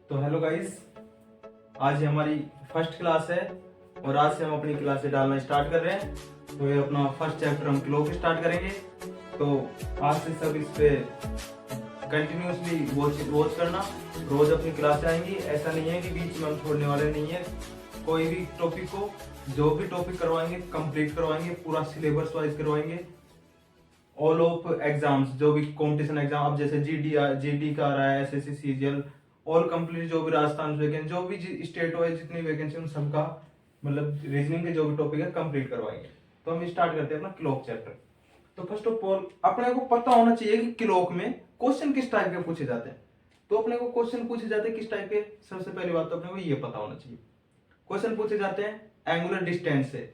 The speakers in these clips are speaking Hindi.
तो हेलो गाइस, आज हमारी फर्स्ट क्लास है और आज से हम अपनी क्लासेस डालना स्टार्ट कर रहे हैं। तो ये अपना फर्स्ट चैप्टर हम क्लॉक स्टार्ट करेंगे। तो आज से सब इस पे कंटिन्यूसली वॉच करना, रोज अपनी क्लास आएंगी। ऐसा नहीं है कि बीच में हम छोड़ने वाले नहीं है। कोई भी टॉपिक को, जो भी टॉपिक करवाएंगे कंप्लीट करवाएंगे, पूरा सिलेबस वाइज करवाएंगे। ऑल ऑफ एग्जाम्स, जो भी कंपटीशन एग्जाम, अब जैसे जीडी का आ रहा है, एसएससी सीजीएल, ऑल कंप्लीट, जो भी राजस्थान वैकेंसी, जो भी स्टेट वाइज जितनी वैकेंसी उन सबका मतलब रीजनिंग के जो भी टॉपिक है कंप्लीट करवाएंगे। तो हम स्टार्ट करते हैं अपना क्लॉक चैप्टर। तो फर्स्ट ऑफ ऑल अपने को पता होना चाहिए कि क्लॉक में क्वेश्चन किस टाइप के पूछे जाते हैं। तो अपने को क्वेश्चन पूछे जाते हैं किस टाइप के, सबसे पहली बात तो अपने को ये पता होना चाहिए। क्वेश्चन पूछे जाते हैं एंगुलर डिस्टेंस से,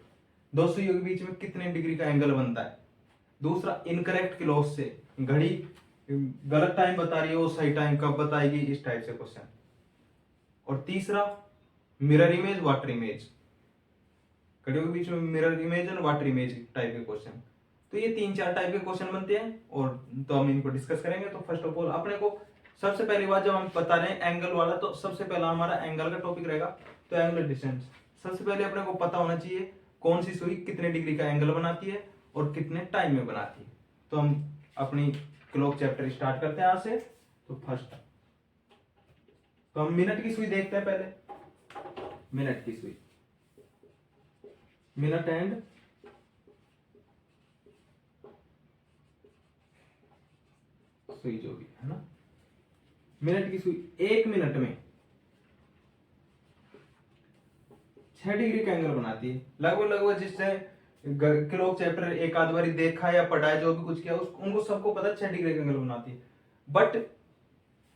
दो सुइयों के बीच में कितने डिग्री का एंगल बनता है। दूसरा, इनकरेक्ट क्लॉक से, घड़ी गलत टाइम बता रही है, वो सही टाइम कब बताएगी, इस टाइप से क्वेश्चन। और तीसरा, मिरर इमेज, वाटर इमेज, घड़ियों के बीच में मिरर इमेज और वाटर इमेज टाइप के क्वेश्चन। तो ये 3-4 टाइप के क्वेश्चन बनते हैं और तो हम इनको डिस्कस करेंगे। तो फर्स्ट ऑफ ऑल अपने को सबसे पहली बात, जब हम बता रहे हैं एंगल वाला, तो सबसे पहला हमारा एंगल का टॉपिक रहेगा। तो एंगुलर डिस्टेंस सबसे पहले अपने को पता होना चाहिए, कौन सी सुई कितने डिग्री का एंगल बनाती है और कितने टाइम में बनाती है। तो हम अपनी क्लॉक चैप्टर स्टार्ट करते हैं आज से। तो फर्स्ट, तो हम मिनट की सुई देखते हैं पहले। मिनट की सुई, मिनट एंड सुई जो भी है ना, मिनट की सुई 1 मिनट में 6 डिग्री का एंगल बनाती है। लगभग जिससे क्लॉक चैप्टर एक आध बारी देखा या पढ़ा है, जो भी कुछ किया उनको सबको पता 6 डिग्री का एंगल बनाती है। बट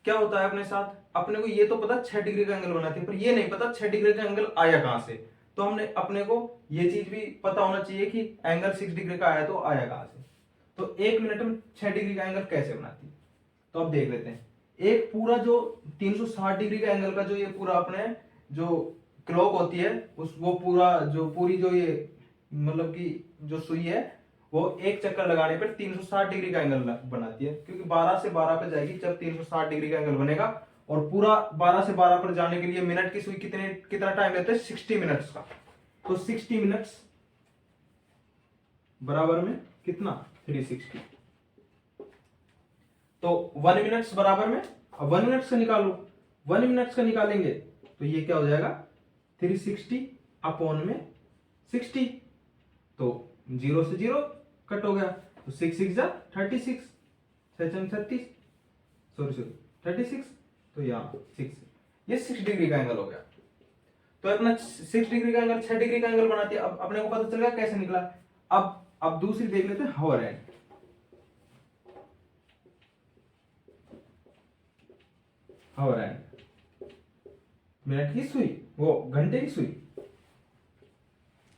क्या होता है अपने साथ, अपने को ये तो पता 6 डिग्री का एंगल बनाती है, पर ये नहीं पता 6 डिग्री का एंगल आया कहां से। तो हमने अपने को ये चीज भी पता होना चाहिए कि एंगल 6 डिग्री का आया तो आया कहां से। तो 1 मिनट में 6 डिग्री का एंगल कैसे बनाती है, तो अब देख लेते हैं। एक पूरा जो 360 डिग्री का एंगल का जो ये पूरा अपने जो क्लॉक होती है, उस वो पूरा जो पूरी जो ये मतलब कि जो सुई है, वो एक चक्कर लगाने पर 360 डिग्री का एंगल बनाती है। क्योंकि 12 से 12 पे जाएगी जब 360 डिग्री का एंगल बनेगा। और पूरा 12 से 12 पर जाने के लिए मिनट की सुई कितना टाइम लेते हैं, 60 मिनट्स का। तो 60 मिनट्स बराबर में कितना, 360। तो 1 मिनट्स बराबर में, अब 1 मिनट्स का निकालो, 1 मिनट्स का निकालेंगे तो ये क्या हो जाएगा, 360 अपॉन में 60। तो 0 से 0 कट हो गया, तो 6 6 जा 36, 6 36, सॉरी 36। तो यहाँ 6, ये 6 डिग्री का एंगल हो गया। तो अपना 6 डिग्री का एंगल 6 डिग्री का एंगल बनाती है। अब अपने को पता चल गया कैसे निकला। अब दूसरी देख लेते हैं, hover and. Hover and minute की सुई, वो घंटे की सुई।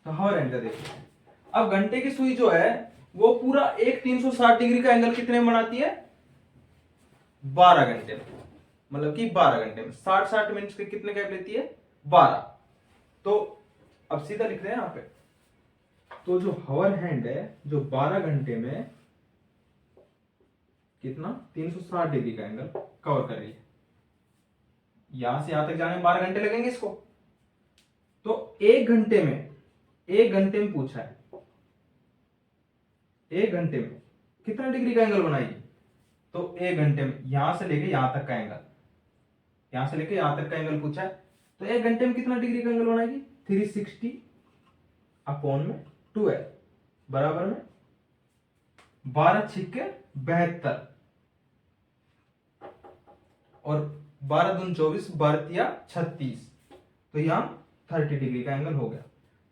तो हॉवर एंड का देखते हैं। अब घंटे की सुई जो है वो पूरा एक 360 डिग्री का एंगल कितने में बनाती है, 12 घंटे में। मतलब कि 12 घंटे में 60 मिनट के कितने गैप लेती है, 12। तो अब सीधा लिखते हैं यहां पे। तो जो हॉवर हैंड है, जो 12 घंटे में कितना 360 डिग्री का एंगल कवर कर रही है। यहां से यहां तक जाने में 12 घंटे लगेंगे इसको। तो 1 घंटे में पूछा है, 1 घंटे में कितना डिग्री का एंगल बनाएगी। तो 1 घंटे में यहां से लेके यहां तक का एंगल, यहां से लेके यहां तक का एंगल पूछा है। तो 1 घंटे में कितना डिग्री का एंगल बनाएगी, 360 अपॉन में 12 बराबर में 12 छिक्के 72 और 12 दून 24, 12 तिया 36। तो यहां 30 डिग्री का एंगल हो गया।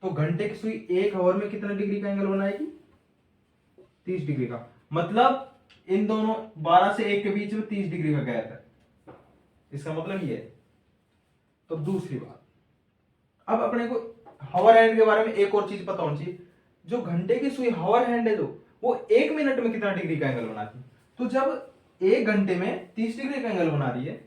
तो घंटे की सुई 1 आवर में कितना डिग्री का एंगल बनाएगी, 30 डिग्री का। मतलब इन दोनों 12 से 1 के बीच में 30 डिग्री का गैप है, इसका मतलब ये है। तो दूसरी बात, अब अपने को हॉवर हैंड के बारे में एक और चीज पता होनी चाहिए। जो घंटे की सुई हॉवर हैंड है, जो वो 1 मिनट में कितना डिग्री का एंगल बनाती है। तो जब 1 घंटे में 30 डिग्री का एंगल बना रही है,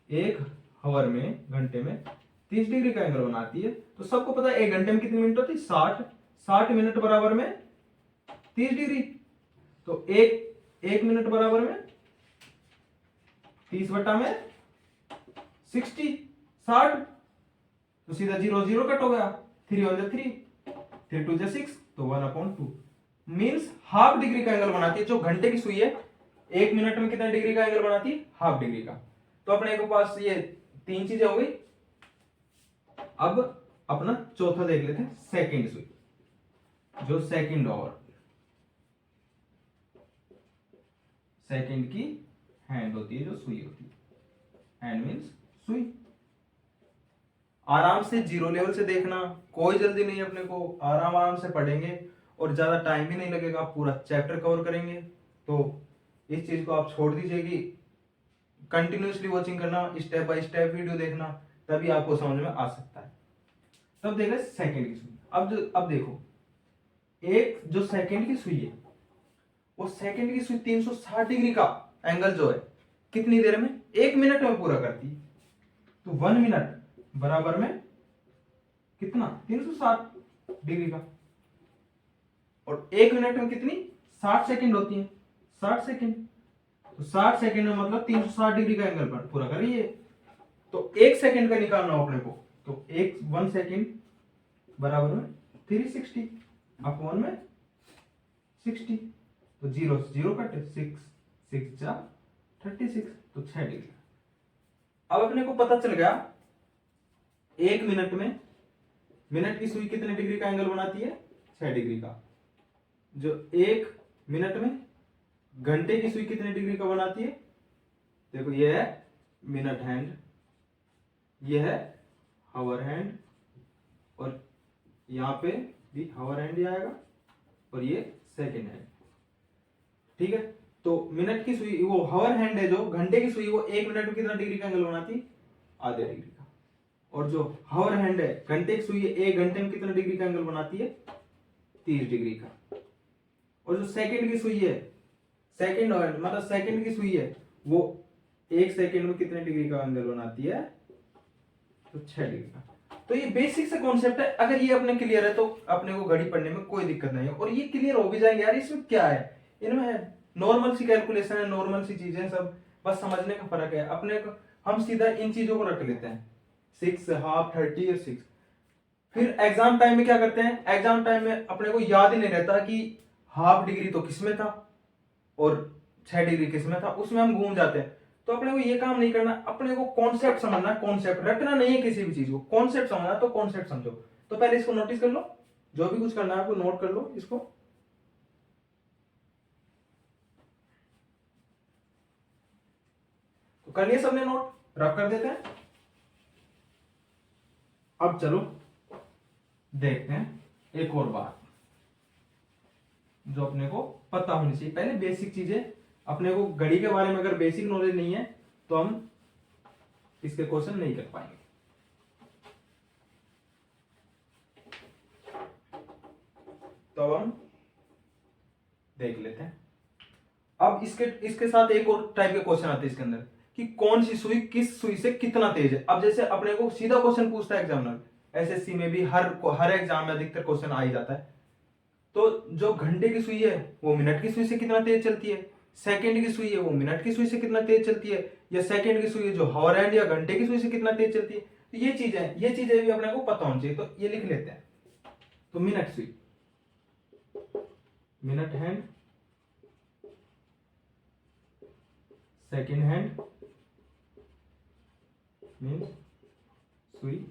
1 हॉवर में घंटे में 30 डिग्री का एंगल बनाती है, तो सबको पता है 1 घंटे में कितनी मिनट होती है, 60 मिनट बराबर में 30 डिग्री। तो एक मिनट बराबर में 30 बटा में 60 60, तो सीधा 0 0 कट हो गया, 3 1 जा 3, 3 2 जा 6, तो 1/2 मीन्स हाफ डिग्री का एंगल बनाती है। जो घंटे की सुई है 1 मिनट में कितने डिग्री का एंगल बनाती है? हाफ डिग्री का। तो अपने के पास ये 3 चीजें हो गई। अब अपना चौथा देख लेते हैं, सेकंड सुई। जो सेकंड और सेकंड की हैंड होती है, जो सुई होती है, हैंड मीन्स सुई। आराम से जीरो लेवल से देखना, कोई जल्दी नहीं, अपने को आराम आराम से पढ़ेंगे और ज्यादा टाइम भी नहीं लगेगा, पूरा चैप्टर कवर करेंगे। तो इस चीज को आप छोड़ दीजिए कि कंटिन्यूसली वॉचिंग करना, स्टेप बाय स्टेप वीडियो देखना, तभी आपको समझ में आ सकता है। तब देख रहे सेकंड की सुई। अब देखो, एक जो सेकंड की सुई है, वो सेकंड की सुई 360 डिग्री का एंगल जो है कितनी देर में? 1 मिनट में पूरा करती है। तो 1 मिनट बराबर में कितना? 360 डिग्री का। और 1 मिनट में कितनी? 60 सेकंड होती है, 60 सेकंड। तो 60 सेकंड में मतलब 360 डिग्री का एंगल पर पूरा कर रही है। तो 1 सेकंड का निकालना हो अपने को, तो 1 सेकंड बराबर में 360 अपॉन में 60, तो 0 से 0 कटे, 6 6 जा 36, तो 6 डिग्री। अब अपने को पता चल गया 1 मिनट में मिनट की सुई कितने डिग्री का एंगल बनाती है? 6 डिग्री का। जो 1 मिनट में घंटे की सुई कितने डिग्री का बनाती है? देखो, ये है मिनट हैंड, ये है हावर हैंड, और यहां पे भी हावर हैंड ही आएगा, और ये सेकेंड हैंड। ठीक है, तो मिनट की सुई, वो हावर हैंड है, जो घंटे की सुई, वो 1 मिनट में कितना डिग्री का एंगल बनाती है? आधे डिग्री का। और जो हावर हैंड है, घंटे की सुई है, 1 घंटे में कितना डिग्री का एंगल बनाती है? 30 डिग्री का। और जो सेकंड की सुई है, सेकंड हैंड मतलब सेकंड की सुई है, वो 1 सेकंड में कितने डिग्री का एंगल बनाती है? तो 6 डिग्री का। तो ये बेसिक से कॉन्सेप्ट है, अगर ये अपने क्लियर है तो अपने को घड़ी पढ़ने में कोई दिक्कत नहीं है। और ये क्लियर हो भी जाएंगे यार, इसमें क्या है, इनमें नॉर्मल सी कैलकुलेशन है, नॉर्मल सी चीजें सब, बस समझने का फर्क है। अपने को हम सीधा इन चीजों को रख लेते हैं, 6 हाफ 30 और 6। फिर एग्जाम टाइम में क्या करते हैं, एग्जाम टाइम में अपने को याद ही नहीं रहता कि हाफ डिग्री तो किसमें था और 6 डिग्री किसमें था, उसमें हम घूम जाते हैं। तो अपने को ये काम नहीं करना, अपने को कॉन्सेप्ट समझना, कॉन्सेप्ट रटना नहीं है किसी भी चीज को, कॉन्सेप्ट समझना, तो कॉन्सेप्ट समझो। तो पहले इसको नोटिस कर लो, जो भी कुछ करना है आपको नोट कर लो इसको। तो कर लिया सबने नोट, रफ कर देते हैं। अब चलो देखते हैं एक और बात जो अपने को पता होनी चाहिए। पहले बेसिक चीजें, अपने को घड़ी के बारे में अगर बेसिक नॉलेज नहीं है तो हम इसके क्वेश्चन नहीं कर पाएंगे। तो अब हम देख लेते हैं। अब इसके साथ एक और टाइप के क्वेश्चन आते हैं इसके अंदर, कि कौन सी सुई किस सुई से कितना तेज है। अब जैसे अपने को सीधा क्वेश्चन पूछता है एग्जामिनर, एसएससी में भी हर एग्जाम में अधिकतर क्वेश्चन आ ही जाता है। तो जो घंटे की सुई है वो मिनट की सुई से कितना तेज चलती है, सेकंड की सुई है वो मिनट की सुई से कितना तेज चलती है, या सेकंड की सुई है जो हावर हैंड या घंटे की सुई से कितना तेज चलती है। तो ये चीजें भी अपने को पता होनी चाहिए। तो ये लिख लेते हैं। तो मिनट सुई, minute hand, second hand means सुई,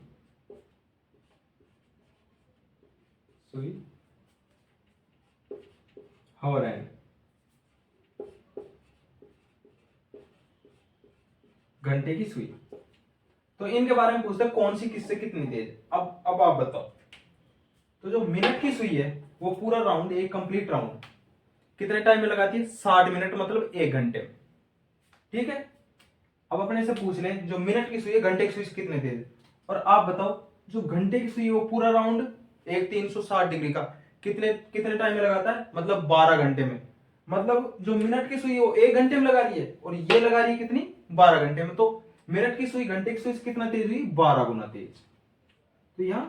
हावर हैंड, घंटे की सुई। तो इनके बारे में पूछते हैं कौन सी किससे कितनी तेज। अब आप बताओ। तो जो मिनट की सुई है वो पूरा राउंड, एक कंप्लीट राउंड कितने टाइम में लगाती है? 60 मिनट, मतलब 1 घंटे में। ठीक है, अब अपने से पूछ लें जो मिनट की सुई है घंटे की सुई से कितने तेज। और आप बताओ जो घंटे की सुई है वो पूरा राउंड एक 360 डिग्री का कितने कितने टाइम में लगाता है? मतलब 12 घंटे में। मतलब जो मिनट की सुई है वो 1 घंटे में लगा रही है, और ये लगा रही है कितनी? 12 घंटे में। तो मिनट की सुई घंटे की सुई से कितना तेज हुई? 12 गुना तेज। तो यहां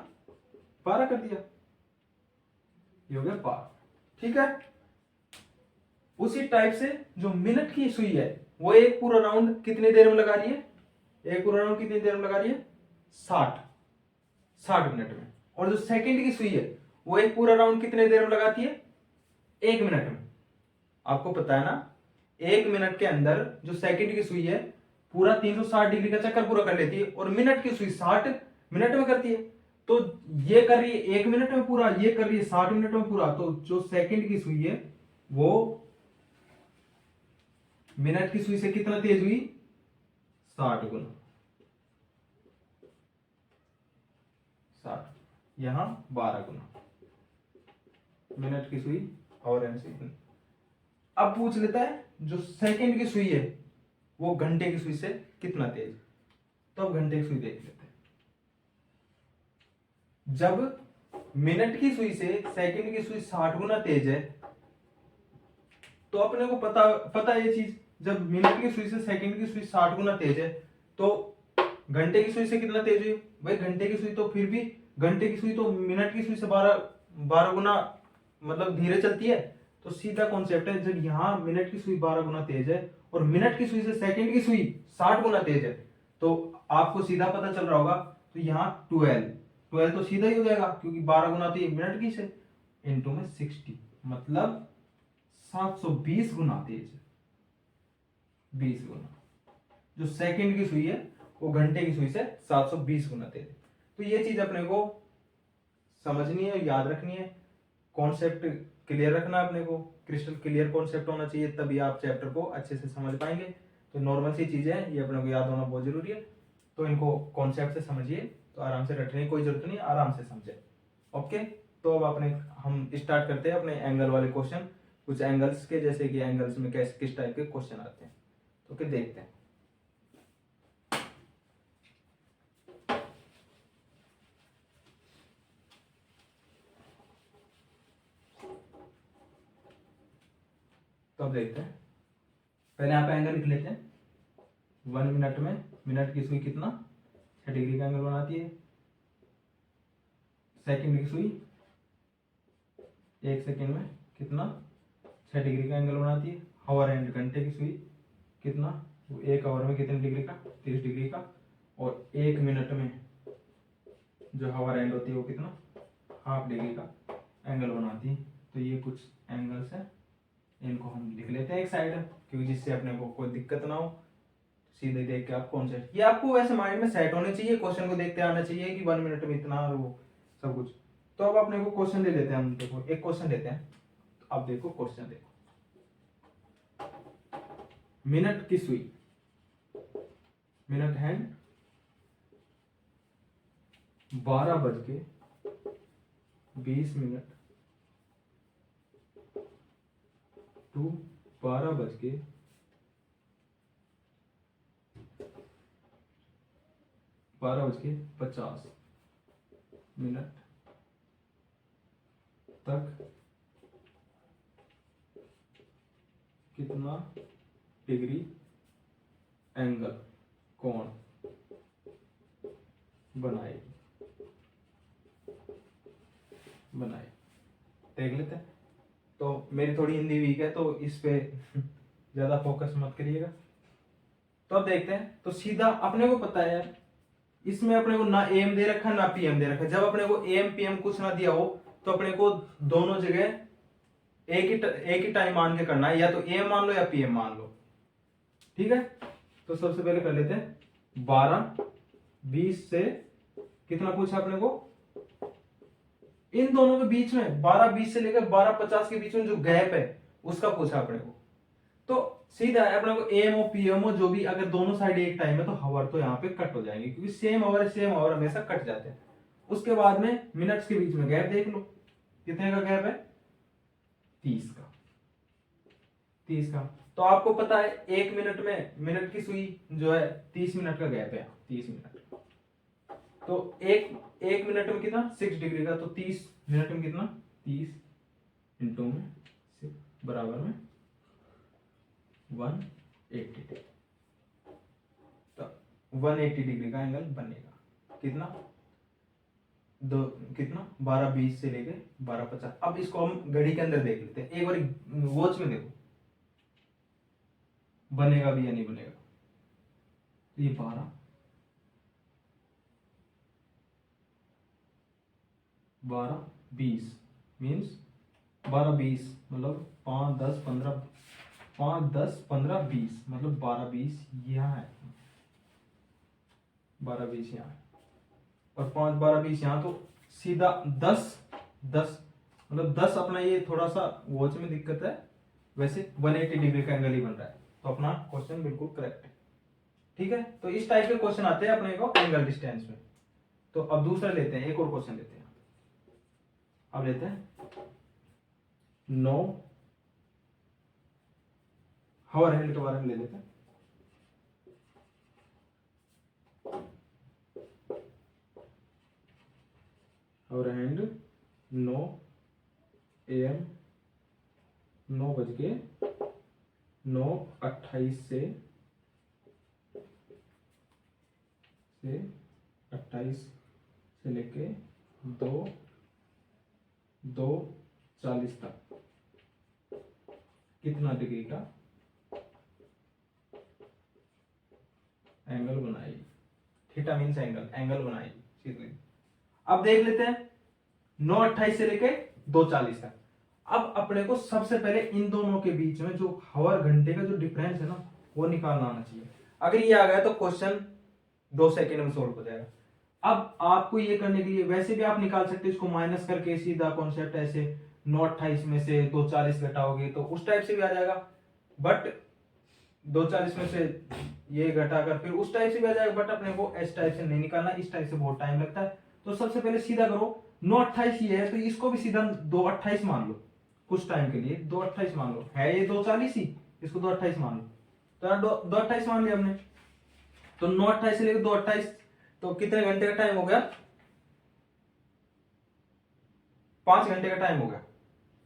12 कर दिया, ये हो गया 12। ठीक है, उसी टाइप से जो मिनट की सुई है वो एक पूरा राउंड कितनी देर में लगा रही है? एक पूरा राउंड कितनी देर में लगा रही है? 60 मिनट में। और जो सेकंड की सुई है वो एक पूरा राउंड कितने देर में लगाती है? 1 मिनट में। आपको पता है ना, 1 मिनट के अंदर जो सेकंड की सुई है पूरा 360 डिग्री का चक्कर पूरा कर लेती है, और मिनट की सुई 60 मिनट में करती है। तो ये कर रही है 1 मिनट में पूरा, ये कर रही है 60 मिनट में पूरा। तो जो सेकंड की सुई है वो मिनट की सुई से कितना तेज हुई? 60 गुना। 60, यहां 12 गुना। मिनट की सुई और एमसी। अब पूछ लेता है जो सेकंड की सुई है वो घंटे की सुई से कितना तेज। तो अब घंटे की सुई देख लेते हैं। जब मिनट की सुई से सेकंड की सुई 60 गुना तेज है, तो अपने को पता है ये चीज, जब मिनट की सुई से सेकंड की सुई 60 गुना तेज है तो घंटे की सुई से कितना तेज हुई भाई? घंटे की सुई तो फिर भी, घंटे की सुई तो मिनट की सुई से 12 गुना मतलब धीरे चलती है। तो सीधा कॉन्सेप्ट है, जब यहाँ मिनट की सुई 12 गुना तेज है और मिनट की सुई से सेकंड की सुई 60 गुना तेज है, तो आपको सीधा पता चल रहा होगा। तो यहाँ 12 तो सीधा ही हो जाएगा, क्योंकि 12 गुना तो ये मिनट की से, इनटू में 60, मतलब 720 गुना तेज है। 20 गुना। जो सेकंड की सुई है वो घंटे की सुई से 720 गुना तेज है। तो ये चीज अपने को समझनी है, याद रखनी है, कॉन्सेप्ट क्लियर रखना है अपने को, क्रिस्टल क्लियर कॉन्सेप्ट होना चाहिए, तभी आप चैप्टर को अच्छे से समझ पाएंगे। तो नॉर्मल सी चीजें हैं, ये अपने को याद होना बहुत जरूरी है। तो इनको कॉन्सेप्ट से समझिए, तो आराम से रटने की कोई जरूरत नहीं, आराम से समझे। ओके, तो अब हम स्टार्ट करते हैं अपने एंगल वाले क्वेश्चन, कुछ एंगल्स के, जैसे कि एंगल्स में कैसे किस टाइप के क्वेश्चन आते हैं। तो फिर देखते हैं। तो अब देखते हैं, पहले यहाँ पे एंगल लिख लेते हैं। 1 मिनट में मिनट की सुई कितना? 6 डिग्री का एंगल बनाती है। सेकंड की सुई 1 सेकंड में कितना? 6 डिग्री का एंगल बनाती है। हावर एंड घंटे की सुई कितना? वो 1 आवर में कितने डिग्री का? 30 डिग्री का। और 1 मिनट में जो हावर एंड होती है वो कितना? हाफ डिग्री का एंगल बनाती है। तो ये कुछ एंगल्स है, इनको हम लिख लेते हैं एक साइड, क्योंकि जिससे अपने को कोई दिक्कत ना हो। सीधे देख के आप कॉन्सेप्ट, ये आपको वैसे माइंड में सेट होने चाहिए, क्वेश्चन को देखते आना चाहिए कि 1 मिनट में इतना और वो सब कुछ। तो अब अपने को क्वेश्चन ले लेते हैं, हम देखो एक क्वेश्चन लेते हैं। अब देखो क्वेश्चन देखो, मिनट की सुई, मिनट हैंड 12:20 टू 12:50 तक कितना डिग्री एंगल कोण बनाए देख लेते हैं। तो मेरी थोड़ी हिंदी वीक है, तो इस पे ज्यादा फोकस मत करिएगा। तो अब देखते हैं। तो सीधा अपने को पता है यार, इसमें अपने को ना एम दे रखा ना पीएम दे रखा। जब अपने को एम पीएम कुछ ना दिया हो तो अपने को दोनों जगह एक ही टाइम मान के करना है, या तो एम मान लो या पीएम मान लो। ठीक है, तो सबसे पहले कर लेते हैं। 12:20 से कितना पूछा अपने को? इन दोनों के बीच में 12:20 से लेकर 12:50 के बीच में जो गैप है उसका पूछा अपने को। तो सीधा है अपने को एम हो पीएम हो जो भी, अगर दोनों साइड एक टाइम है तो हावर तो यहाँ पे कट हो जाएंगे, क्योंकि सेम हावर हमेशा कट जाते हैं। उसके बाद में मिनट्स के बीच में गैप देख लो, कितने का गैप है? 30 का। 30 का। तो आपको पता है 1 मिनट में मिनट की सुई जो है 30 मिनट का गैप है, 30 मिनट। तो एक मिनट में कितना? 6 डिग्री का। तो 30 मिनट में कितना? 30 इंटू में 6 बराबर में 180 डिग्री। तो 180 डिग्री का एंगल बनेगा। कितना? कितना? 12:20 से लेके 12:50। अब इसको हम घड़ी के अंदर देख लेते हैं, एक बार वॉच में देखो बनेगा भी या नहीं बनेगा। तो ये 12 12 20 मीन्स 12 20 मतलब 5 10 15, 5 10 15 20 मतलब 12 20 यहाँ है, 12 20 यहाँ है और 5 12 20 यहाँ, तो सीधा 10 10 मतलब 10 अपना ये थोड़ा सा वॉच में दिक्कत है, वैसे 180 डिग्री का एंगल ही बन रहा है, तो अपना क्वेश्चन बिल्कुल करेक्ट है। ठीक है, तो इस टाइप के क्वेश्चन आते हैं अपने को एंगल डिस्टेंस में। तो अब दूसरा लेते हैं, एक और क्वेश्चन लेते हैं। अब लेते हैं नो हावर हैंड के बारे में ले लेते हैं। हावर हैंड 9 AM 9:28 से 28 से लेके 2:40 तक कितना डिग्री का एंगल बनाई। थीटा मीन्स एंगल बनाई सीधी। अब देख लेते हैं 9:28 से लेके 2:40 तक। अब अपने को सबसे पहले इन दोनों के बीच में जो हावर घंटे का जो डिफरेंस है ना, वो निकालना आना चाहिए। अगर ये आ गया तो क्वेश्चन 2 सेकेंड में सोल्व हो जाएगा। अब आपको ये करने के लिए वैसे भी आप निकाल सकते हो इसको माइनस करके, सीधा कॉन्सेप्ट ऐसे 9:28 में से 2:40 घटाओगे तो उस टाइप से भी आ जाएगा, बट 2:40 में से ये घटाकर फिर उस टाइप से भी आ जाएगा, बट अपने को इस टाइप से नहीं निकालना, इस टाइप से बहुत टाइम लगता है। तो सबसे पहले सीधा करो, 9:28 ये है तो इसको भी सीधा 2:28 मान लो, कुछ टाइम के लिए 2:28 मान लो, है ये 2:40 ही, इसको 2:28 मान लो। तो यार 2:28 मान लिया हमने, तो 9:28 से लेकर 2:28 तो कितने घंटे का टाइम हो गया, 5 घंटे का टाइम हो गया।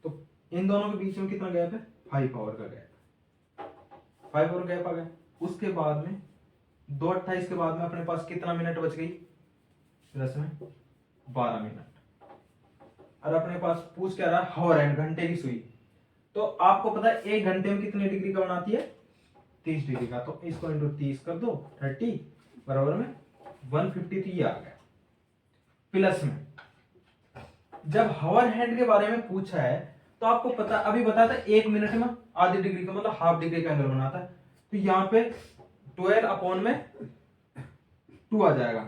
तो इन दोनों के बीच में कितना गैप है, 5 आवर का गैप, 5 आवर गैप आ गया। उसके बाद में 2:28 के बाद में अपने पास कितना मिनट बच गई, प्लस में 12 मिनट। और अपने पास पूछ क्या रहा, हावर हैंड घंटे की सुई। तो आपको पता है 1 घंटे में कितने डिग्री का बनाती है, 30 डिग्री का। तो इसको इंटू 30 कर दो, 30 बराबर में 150। तो ये आ गया। प्लस में जब हावर हैंड के बारे में पूछा है तो आपको पता, अभी बताया था 1 मिनट में आधी डिग्री का मतलब हाफ डिग्री का एंगल बनाता है। तो यहाँ पे 12 अपॉन में 2 आ जाएगा।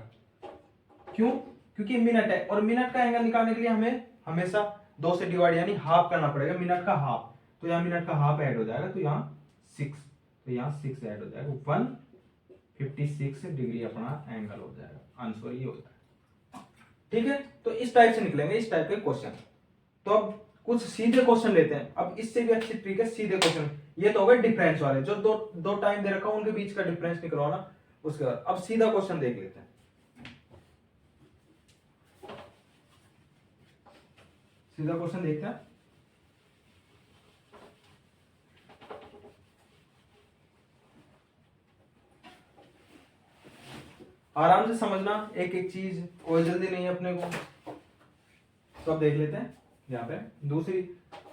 क्यों, क्योंकि मिनट है और मिनट का एंगल निकालने के लिए हमें हमेशा 2 से डिवाइड यानी हाफ करना पड़ेगा, मिनट का हाफ। तो यहाँ मिनट का हाफ ऐड हो जाएगा, तो यहाँ 6, तो यहाँ 6 ऐड हो जाएगा, 156 डिग्री अपना एंगल हो जाएगा, आंसर ये हो जाएगा। ठीक है, तो इस टाइप से निकलेंगे इस टाइप के क्वेश्चन। तो अब कुछ सीधे क्वेश्चन लेते हैं। अब इससे भी अच्छी ट्रिक है सीधे क्वेश्चन। ये तो हो गए डिफरेंस वाले, जो दो टाइम दे रखा उनके बीच का डिफरेंस निकलवाना। उसके बाद अब सीधा क्वेश्चन देख लेते हैं। सीधा क्वेश्चन देखते हैं। आराम से समझना एक एक चीज, कोई जल्दी नहीं है अपने को। तो अब देख लेते हैं यहाँ पे दूसरी।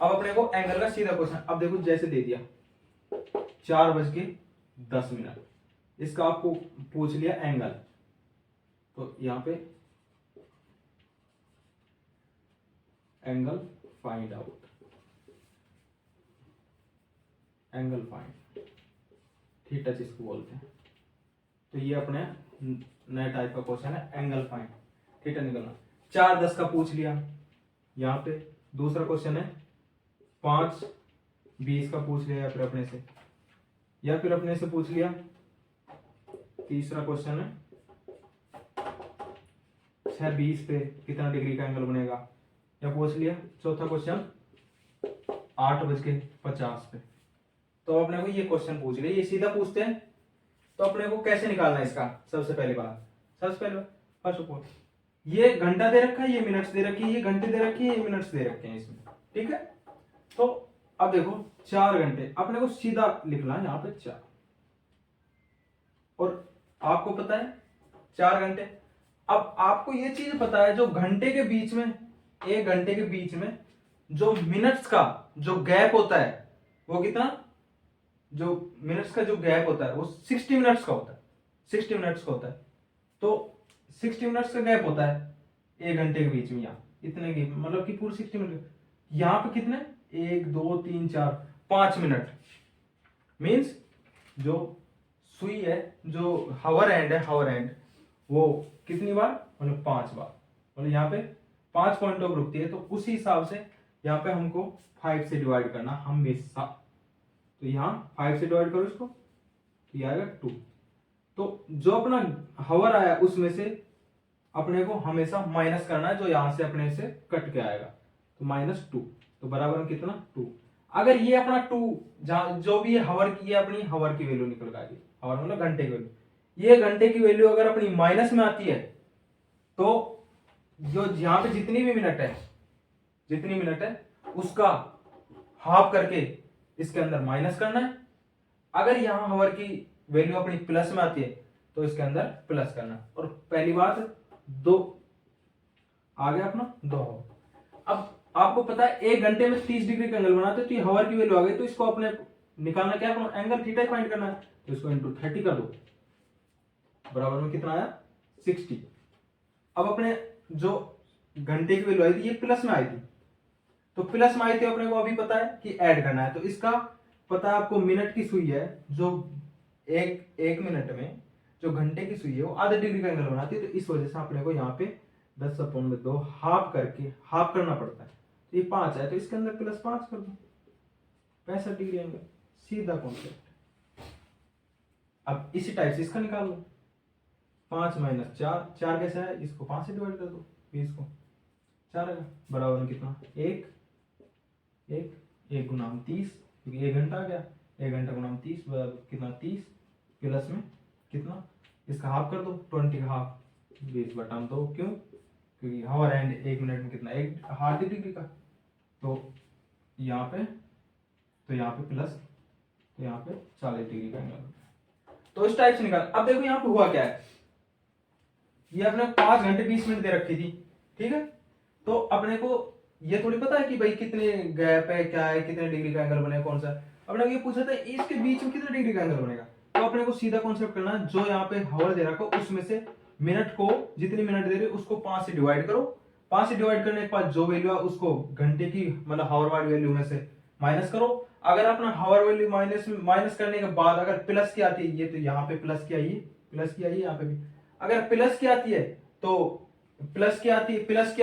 अब अपने को एंगल का सीधा क्वेश्चन, अब देखो जैसे दे दिया 4:10, इसका आपको पूछ लिया एंगल। तो यहाँ पे angle find out, angle find, theta जिसको बोलते हैं। तो ये अपने नया टाइप का क्वेश्चन है, एंगल फाइंड, थीटा निकलना। 4:10 का पूछ लिया यहाँ पे। दूसरा क्वेश्चन है 5:20 का पूछ लिया, या फिर अपने से पूछ लिया। तीसरा क्वेश्चन है 6:20 पे कितना डिग्री का एंगल बनेगा, या पूछ लिया। चौथा क्वेश्चन 8:50 पे। तो अपने को ये क्वेश्चन पूछ लिया, ये सीधा पूछते हैं। तो अपने को कैसे निकालना है इसका, सबसे पहली बात, फर्स्ट ऑफ ऑल ये घंटा दे रखा है, ये मिनट्स दे रखी है, ये घंटे दे रखी है, ये मिनट्स दे रखे हैं इसमें। ठीक है, तो अब देखो 4 घंटे अपने को सीधा लिखना है यहाँ पे 4, और आपको पता है 4 घंटे। अब आपको ये चीज पता है जो घंटे के बीच में, 1 घंटे के बीच में जो मिनट्स का जो गैप होता है वो कितना, जो मिनट्स का जो गैप होता है वो 60 मिनट्स का होता है, 60 मिनट्स का होता है। तो 60 मिनट्स का गैप होता है 1 घंटे के बीच में यहाँ। इतने की, मतलब कि पूरे 60 मिनट। यहाँ पे कितने, 1 2 3 4 5 मिनट। मीन्स जो सुई है, जो हवर एंड है, हवर एंड वो कितनी बार, मतलब 5 बार, मतलब यहाँ पे 5 पॉइंटों पर रुकती है। तो उसी हिसाब से यहाँ पे हमको 5 से डिवाइड करना हमेशा। तो यहाँ 5 से डिवाइड करो इसको, तो ये आएगा 2। तो जो अपना हवर आया उसमें से अपने को हमेशा माइनस करना है, जो यहां से अपने से कट के आएगा, तो -2। तो बराबर में कितना, 2। अगर ये अपना 2 जो भी है हवर की, ये अपनी हवर की वैल्यू निकल आएगी, हवर मतलब घंटे की वैल्यू। ये घंटे की वैल्यू अगर अपनी माइनस में आती है, तो जो यहाँ पे जितनी भी मिनट है, जितनी मिनट है उसका हाफ करके इसके अंदर माइनस करना है। अगर यहाँ हवर की वैल्यू अपनी प्लस में आती है, तो इसके अंदर प्लस करना। और पहली बात 2 आ गया अपना 2। अब आपको पता है 1 घंटे में 30 डिग्री का एंगल बनाते, तो ये हवर की वैल्यू आ गई, तो इसको अपने निकालना क्या, अपना एंगल थीटा फाइंड करना है। तो इसको इंटू 30 कर दो, बराबर में कितना आया, 60। अब अपने जो घंटे की वैल्यू आई थी, ये प्लस में आई थी, तो प्लस में आई थी अपने को अभी पता है कि ऐड करना है। तो इसका पता है आपको, मिनट की सुई है, जो एक मिनट में जो घंटे की सुई है वो आधे डिग्री का एंगल बनाती है। तो इस वजह से अपने को यहाँ पे 10/2 हाफ करके हाफ करना पड़ता है। तो ये 5 है, तो इसके अंदर +5 कर दो, 65 डिग्री एंगल, सीधा कॉन्सेप्ट। अब इसी टाइप से इसका निकाल लो, 5 - 4, 4 कैसे है, इसको 5 से डिवाइड कर दो, 20 को 4 है, बराबर में कितना, 1 गुना 30, क्योंकि 1 घंटा आ गया, 1 घंटा गुना 30 कितना, 30 प्लस में कितना, इसका हाफ कर दो, 20 का हाफ 20/2। क्यों, क्योंकि हवर एंड 1 मिनट में कितना, 1/2 डिग्री का। तो यहाँ पे प्लस, तो यहाँ पे 40 डिग्री का एंगल। तो इस टाइप से निकाल। अब देखो यहाँ पे हुआ क्या है, ये अपने 5 घंटे 20 मिनट दे रखी थी, ठीक है। तो अपने को ये थोड़ी पता है कि भाई कितने गैप है, क्या है, कितने डिग्री का एंगल बनेगा, कौन सा। अपने को ये पूछा था इसके बीच में कितने डिग्री का एंगल बनेगा। तो अपने को सीधा कॉन्सेप्ट करना है, जो यहाँ पे हवर दे रखा हो उसमें से मिनट को, जितनी मिनट दे रहे उसको 5 से डिवाइड करो। 5 से डिवाइड करने के बाद जो वैल्यू है उसको घंटे की, मतलब हवर वाली वैल्यू में से माइनस करो। अगर अपना हवर वैल्यू माइनस करने के बाद अगर प्लस की आती है, ये तो यहाँ पे प्लस की आई है, यहाँ पे भी अगर प्लस की आती है, तो प्लस क्या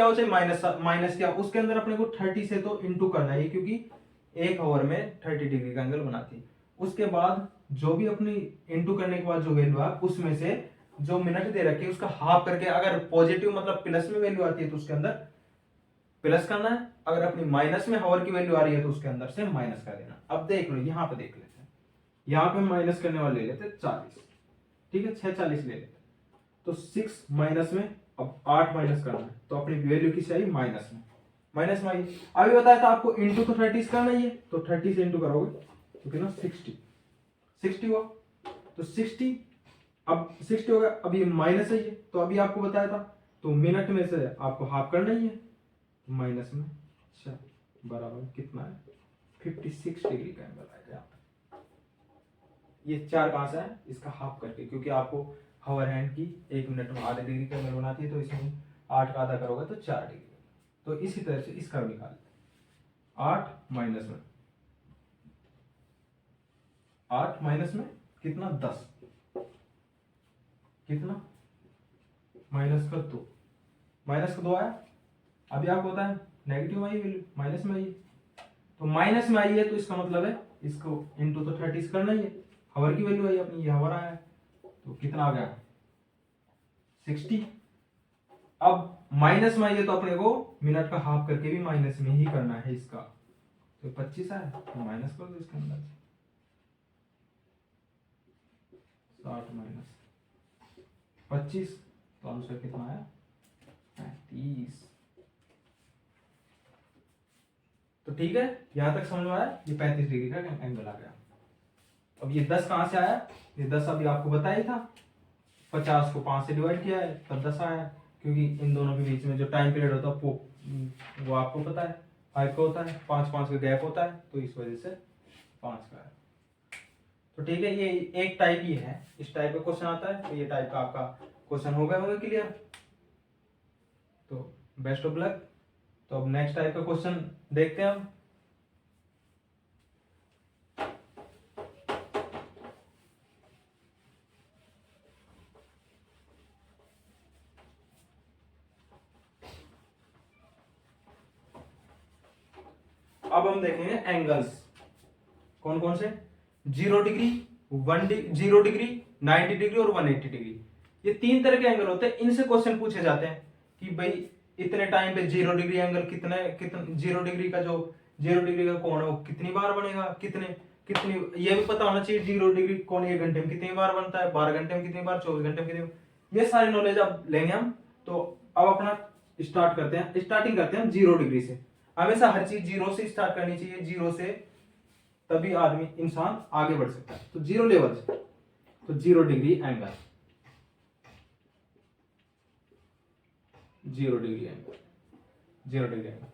हो चाहे माइनस क्या, उसके अंदर अपने को 30 से तो इंटू करना है, क्योंकि 1 आवर में 30 डिग्री का एंगल बनाती है। उसके बाद जो भी अपनी इंटू करने के बाद जो वैल्यू है उसमें से जो मिनट दे रखी है उसका हाफ करके, अगर पॉजिटिव मतलब प्लस में वैल्यू आती है तो उसके अंदर प्लस करना है, अगर अपनी माइनस में हवर की वैल्यू आ रही है तो उसके अंदर से माइनस कर देना। अब देख लो, यहाँ पे देख लेते हैं, यहाँ पे माइनस करने वाले ले लेते 40, ठीक है, 640 ले लेते। तो 6 माइनस में अब 8 माइनस करना है, तो अपनी वैल्यू किस आई, माइनस में आई। अभी बताया था आपको इंटू तो 30 करना ही है, तो 30 से इंटू करोगे तो कितना, 60 हुआ। तो 60, अब 60 हो गया, अब ये माइनस है ये, तो अभी आपको बताया था, तो मिनट में से आपको हाफ करना ही है, तो माइनस में 6 बराबर कितना है, 56 डिग्री का एंगल आएगा। ये 4 कहां से है, इसका हाफ करके, क्योंकि आपको हवर हैंड की 1 मिनट में आधे डिग्री का एंगल बनाती है, तो इसमें 8 का आधा करोगे तो 4 डिग्री। तो इसी तरह से इसका भी निकाल, 8 माइनस में कितना, 10, कितना, -2 आया। अभी आपको पता है नेगेटिव आई वैल्यू, माइनस में आई है, तो माइनस में आई है, तो इसका मतलब है इसको इंटू तो 30 करना ही है। हवर की वैल्यू आई अपनी, ये हवर आया है, तो कितना आ गया, 60। अब माइनस में आई है, तो अपने को मिनट का हाफ करके भी माइनस में ही करना है इसका, तो 25 आया, तो माइनस कर दो इसके अंदर से, 60 माइनस 25, तो आंसर कितना आया, 35। तो ठीक है, यहां तक समझ में आया, ये 35 डिग्री का एंगल आ गया। अब ये 10 कहां से आया, ये 10 अभी आपको बताया था, 50 को 5 से डिवाइड किया है तब 10 आया, क्योंकि इन दोनों के बीच में जो टाइम पीरियड होता है वो आपको पता है 5 का होता है, 5 का गैप होता है, तो इस वजह से 5 का है। तो ठीक है, ये एक टाइप ही है, इस टाइप का क्वेश्चन आता है, तो ये टाइप का आपका क्वेश्चन हो गया होगा क्लियर। तो बेस्ट ऑफ लक। तो अब नेक्स्ट टाइप का क्वेश्चन देखते हैं हम। अब हम देखेंगे एंगल्स कौन कौन से, 0 डिग्री, 0 डिग्री, 90 डिग्री और 180 डिग्री। ये 3 तरह के एंगल होते हैं, इनसे क्वेश्चन पूछे जाते हैं कि भाई इतने टाइम पे 0 डिग्री एंगल कितने 0 डिग्री का जो 0 डिग्री का कोण है वो कितनी बार बनेगा, कितनी ये भी पता होना चाहिए 0 डिग्री कोण 1 घंटे में कितनी बार बनता है, 12 घंटे में कितनी बार, 24 घंटे में कितनी, ये सारी नॉलेज अब लेंगे हम। तो अब अपना स्टार्टिंग करते हैं 0 डिग्री से। हमेशा हर चीज 0 से स्टार्ट करनी चाहिए, 0 से तभी आदमी इंसान आगे बढ़ सकता है। तो 0 लेवल से, तो 0 degree angle, 0 degree angle, 0 degree angle.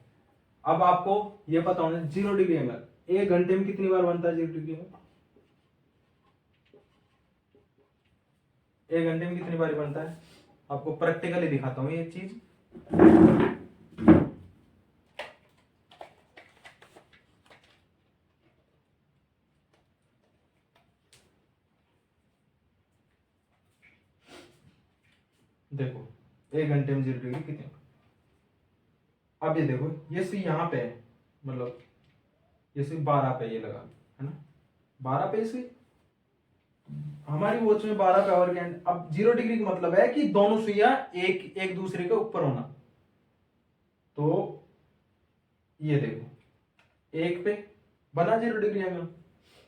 अब आपको यह पता होना 0 डिग्री एंगल 1 घंटे में कितनी बार बनता है, 0 डिग्री एंगल 1 घंटे में कितनी बार बनता है। आपको प्रैक्टिकली दिखाता हूं ये चीज। देखो 1 घंटे में 0 डिग्री कितने, अब ये देखो ये सी यहाँ पे है, मतलब ये सी 12 पे ये लगा है ना, 12 पे इसे हमारी वॉच में 12 पे आवर के एंड। अब 0 डिग्री का मतलब है कि दोनों सुइयां एक एक दूसरे के ऊपर होना। तो ये देखो 1 पे बना 0 डिग्री एंगल,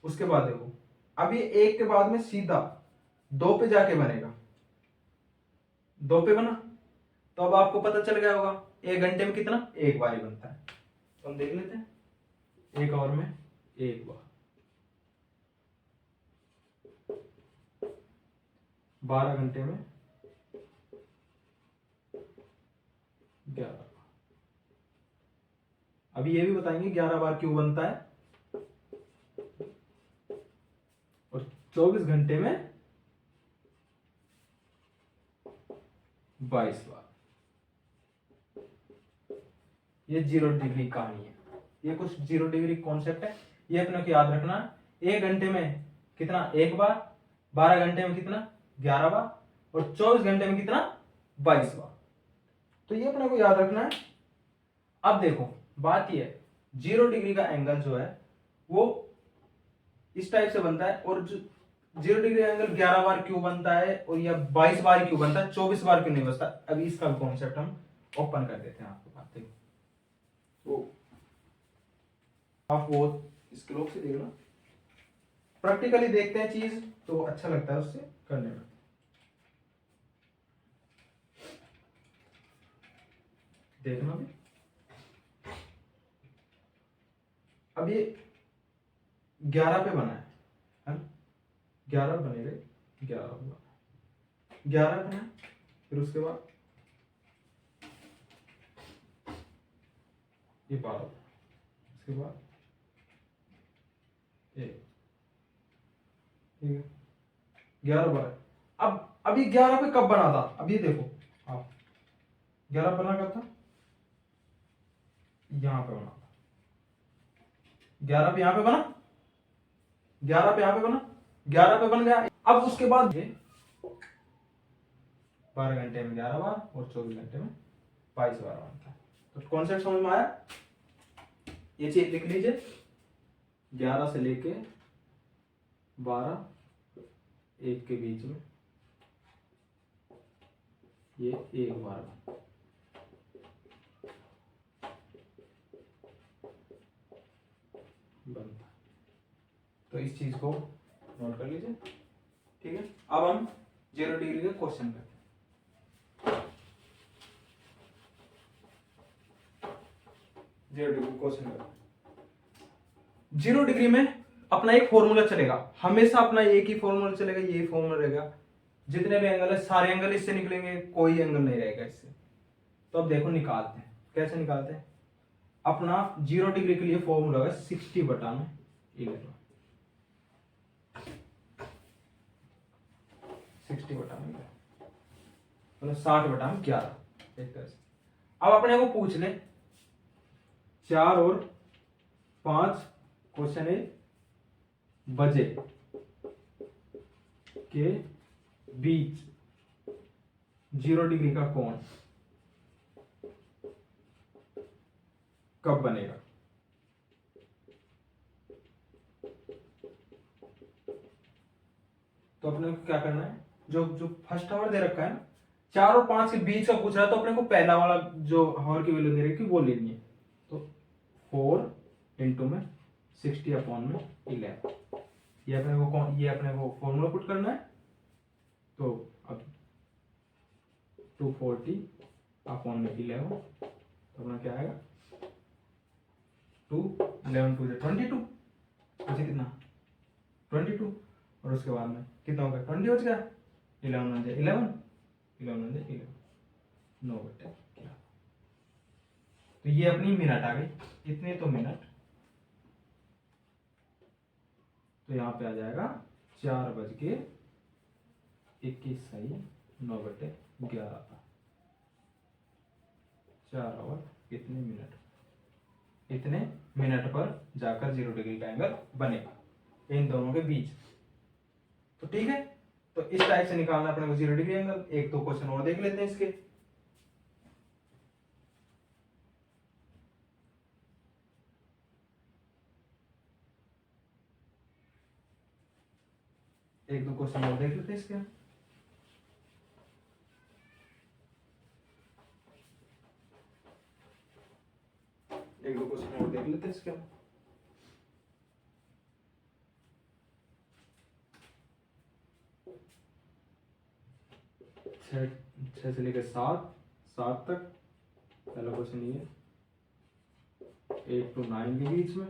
उसके बाद देखो अब ये 1 के बाद में सीधा 2 पे जाके बनेगा, 2 पे बना। तो अब आपको पता चल गया होगा 1 घंटे में कितना, 1 बार ही बनता है। तो हम देख लेते हैं 1 आवर में 1 बार, 12 घंटे में 11 बार। अभी ये भी बताएंगे 11 बार क्यों बनता है, और 24 घंटे में 22 बार। ये 0 डिग्री कहानी है, ये कुछ 0 डिग्री कॉन्सेप्ट है, ये अपने को याद रखना। 1 घंटे में कितना, 1 बार, 12 घंटे में कितना, 11 बार, और 24 घंटे में कितना, 22 बार। तो ये अपने को याद रखना है। अब देखो बात ये है 0 डिग्री का एंगल जो है वो इस टाइप से बनता है, और जो 0 डिग्री एंगल 11 बार क्यों बनता है और या 22 बार क्यों बनता है, 24 बार क्यों नहीं बनता, अभी इसका कॉन्सेप्ट हम ओपन कर देते हैं आपको बात। देखो तो आप वो इसके लोग से देखना, प्रैक्टिकली देखते हैं चीज तो अच्छा लगता है उससे करने में। देखना भी अब ये 11 पे बना है ना, 11 बनेगा, 11 बना, फिर उसके बाद ये 12, उसके बाद एक, ठीक है 11 बना। अब अभी 11 पे कब बना था, अब ये देखो आप 11 बना कब था, यहां पे बना था, 11 पे यहां पे बना, 11 पे यहां पे बना, 11 पे बन गया। अब उसके बाद 12 घंटे में 11 बार और 24 घंटे में 22 बार बनता है। तो कॉन्सेप्ट समझ में आया, ये चीज लिख लीजिए, 11 से लेके 12 1 के बीच में ये 1 बार बनता है। तो इस चीज को नोट कर लीजिए, ठीक है। अब हम 0 डिग्री का क्वेश्चन करते हैं। 0 डिग्री क्वेश्चन करते हैं। 0 डिग्री में अपना एक फॉर्मूला चलेगा, हमेशा अपना एक ही फॉर्मूला चलेगा, यही फॉर्मूला रहेगा। जितने भी एंगल है सारे एंगल इससे निकलेंगे, कोई एंगल नहीं रहेगा इससे। तो अब देखो निकालते हैं, कैसे निकालते हैं। अपना 0 डिग्री के लिए फॉर्मूला है 60 बटा में 11, 60 बटा में 11 मतलब 60 बटा में 11 एक तरह से। अब अपने को पूछ ले 4 और 5 क्वेश्चन है बजे के बीच 0 डिग्री का कोण कब बनेगा? तो अपने को क्या करना है, जो जो फर्स्ट आवर दे रखा है ना, 4 और 5 के बीच का पूछ रहा है, तो अपने को पहला वाला जो आवर की वैल्यू दे रखी है वो लेनी है। तो 4 इंटू में 60 अपॉन में 11, ये अपने को फॉर्मूला पुट करना है। तो अब 240 अपॉन में 11, तो अपना क्या आएगा 2 11 2 22, अच्छा कितना 22, और उसके बाद में कितना होगा 20 बच गया, 11 1 11 11 1 11 9 बटे 11। तो ये अपनी मिनट आ गई, इतने तो मिनट, तो यहाँ पे आ जाएगा 4:21 सही 9 बटे 11 का 4 आवर कितने मिनट, इतने मिनट पर जाकर 0 डिग्री का एंगल बनेगा इन दोनों के बीच। तो ठीक है, तो इस टाइप से निकालना अपने को 0 डिग्री एंगल। एक दो क्वेश्चन और देख लेते हैं इसके। एक दो क्वेश्चन और देख लेते हैं इसके। एक दो क्वेश्चन और देख लेते हैं इसके। 6 से लेकर 7 तक पहला क्वेश्चन ये 8 to 9 के बीच में,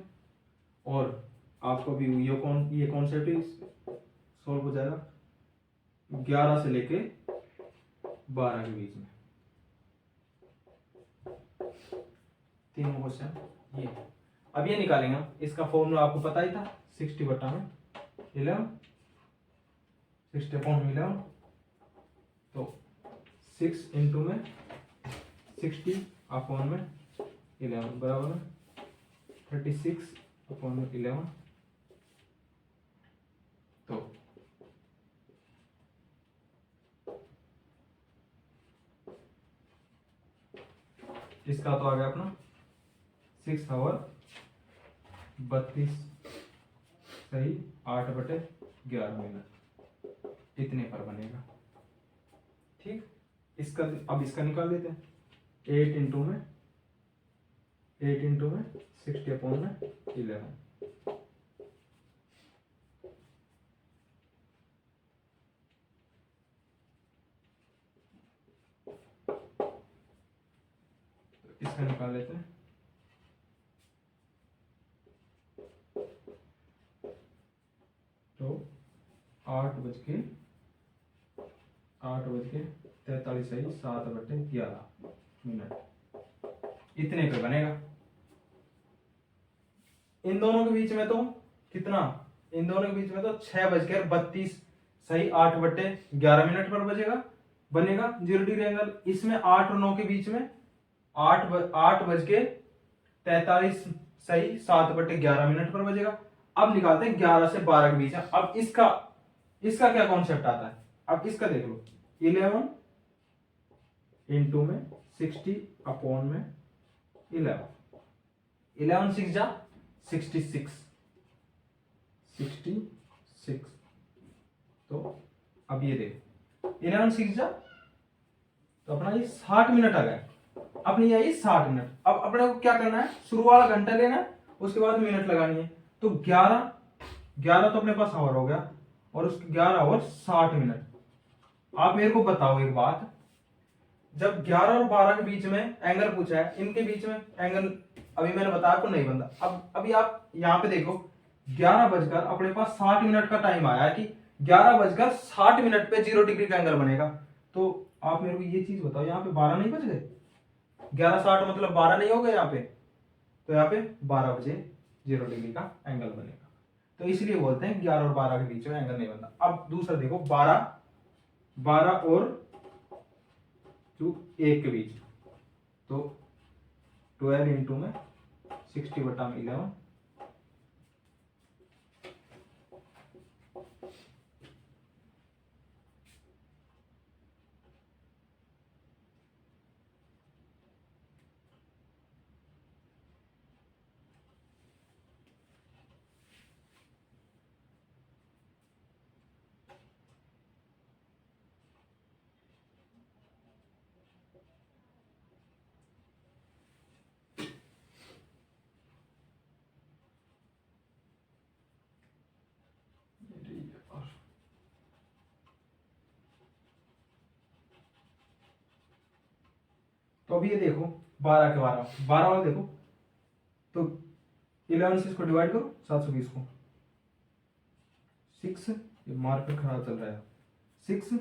और आपको भी ये कॉन्सेप्ट सॉल्व हो जाएगा 11 से लेके 12 के बीच में। तीनों क्वेश्चन ये, अब ये निकालेंगे हम। इसका फॉर्मूला आपको पता ही था, 60 बटा में 11 60 अपॉन 11, तो 6 इंटू में 60 अपॉन में 11 बराबर में 36 अपॉन में 11। तो इसका तो आ गया अपना 6 आवर 32 सही 8 बटे 11 मिनट इतने पर बनेगा। ठीक, इसका अब इसका निकाल लेते हैं। 8 इंटू में 60 अपॉन में 11, इसका निकाल लेते हैं। तो 8:43 सही 7 बटे 11 मिनट इतने पे बनेगा। इन दोनों के बीच में तो कितना, इन दोनों के बीच में तो 6:32 सही 8 बटे 11 मिनट पर बनेगा 0 डिग्री एंगल। इसमें 8 और 9 के बीच में 8:43 सही 7 बटे 11 मिनट पर बजेगा। अब निकालते हैं 11 से 12 के बीच में। अब इसका क्या कॉन्सेप्ट आता है, अब इसका देख लो। 11 इंटू में 60 अपॉन में 11 6 जा 66 तो अब ये देखो 11 6 जा तो अपना ये 60 मिनट आ गया। अपनी आई 60 मिनट। अब अपने को क्या करना है, शुरू वाला घंटा लेना है, उसके बाद मिनट लगानी है। तो 11 तो अपने पास आवर हो गया, और उसके 11 आवर 60 मिनट। आप मेरे को बताओ एक बात, जब 11 और 12 के बीच में एंगल पूछा है, इनके बीच में एंगल अभी मैंने बताया आपको नहीं बनता। अब अभी आप यहाँ पे देखो 11 बजकर अपने पास 60 मिनट का टाइम आया कि 11:60 पे 0 डिग्री का एंगल बनेगा। तो आप मेरे को ये चीज बताओ, यहाँ पे 12 नहीं बज गए? 11:60 मतलब 12 नहीं हो गए यहाँ पे? तो यहाँ पे 12 बजे 0 डिग्री का एंगल बनेगा। तो इसलिए बोलते हैं 11 और 12 के बीच में एंगल नहीं बनता। अब दूसरा देखो 12 और 1 के बीच, तो 12 इंटू में 60/11। तो अभी ये देखो 12 के 12 वाले देखो, तो 11 से इसको डिवाइड करो 720 को, 6, ये मार्कर खराब चल रहा है, 6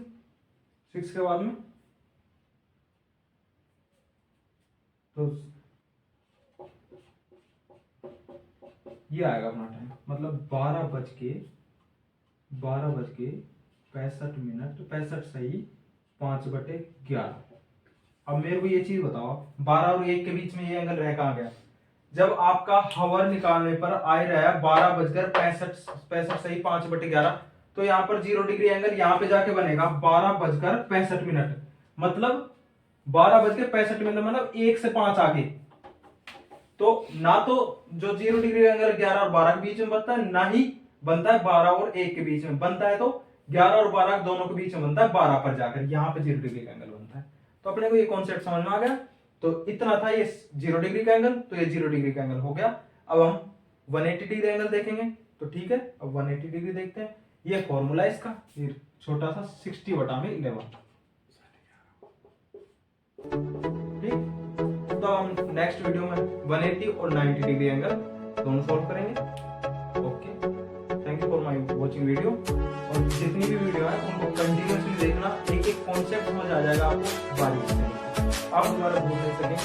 के बाद में तो ये आएगा अपना टाइम, मतलब 12:65 65 सही 5/11। अब मेरे को ये चीज बताओ, 12 और 1 के बीच में ये एंगल रह कहाँ गया? जब आपका हवर निकालने पर आ रहा है 12:65 सही 5/11, तो यहाँ पर 0 डिग्री एंगल यहाँ पे जाके बनेगा 12:65, मतलब 12:65, मतलब 1 से 5 आगे। तो ना तो जो 0 डिग्री एंगल 11 और 12 के बीच में बनता है, ना ही बनता है 12 और 1 के बीच में बनता है, तो 11 और 12 दोनों के बीच में बनता है 12 पर जाकर, यहाँ पे 0 डिग्री का एंगल बनता है। तो अपने को ये कॉन्सेप्ट समझ में आ गया। तो इतना था ये 0 डिग्री का एंगल, तो ये 0 डिग्री का एंगल हो गया। अब हम 180 डिग्री एंगल देखेंगे, तो ठीक है, अब 180 डिग्री देखते हैं। ये फॉर्मूला है इसका, ये छोटा सा 60/11, ठीक। तो हम नेक्स्ट वीडियो में 180 और 90 डिग्री एंगल दोनों सॉल्व करेंगे। Okay, thank you for my watching video. और जितनी भी वीडियो है उनको कंटिन्यूअसली देखना, एक एक कॉन्सेप्ट समझ आ जाएगा आपको बारीकी से, आप दोबारा भूल नहीं सकेंगे।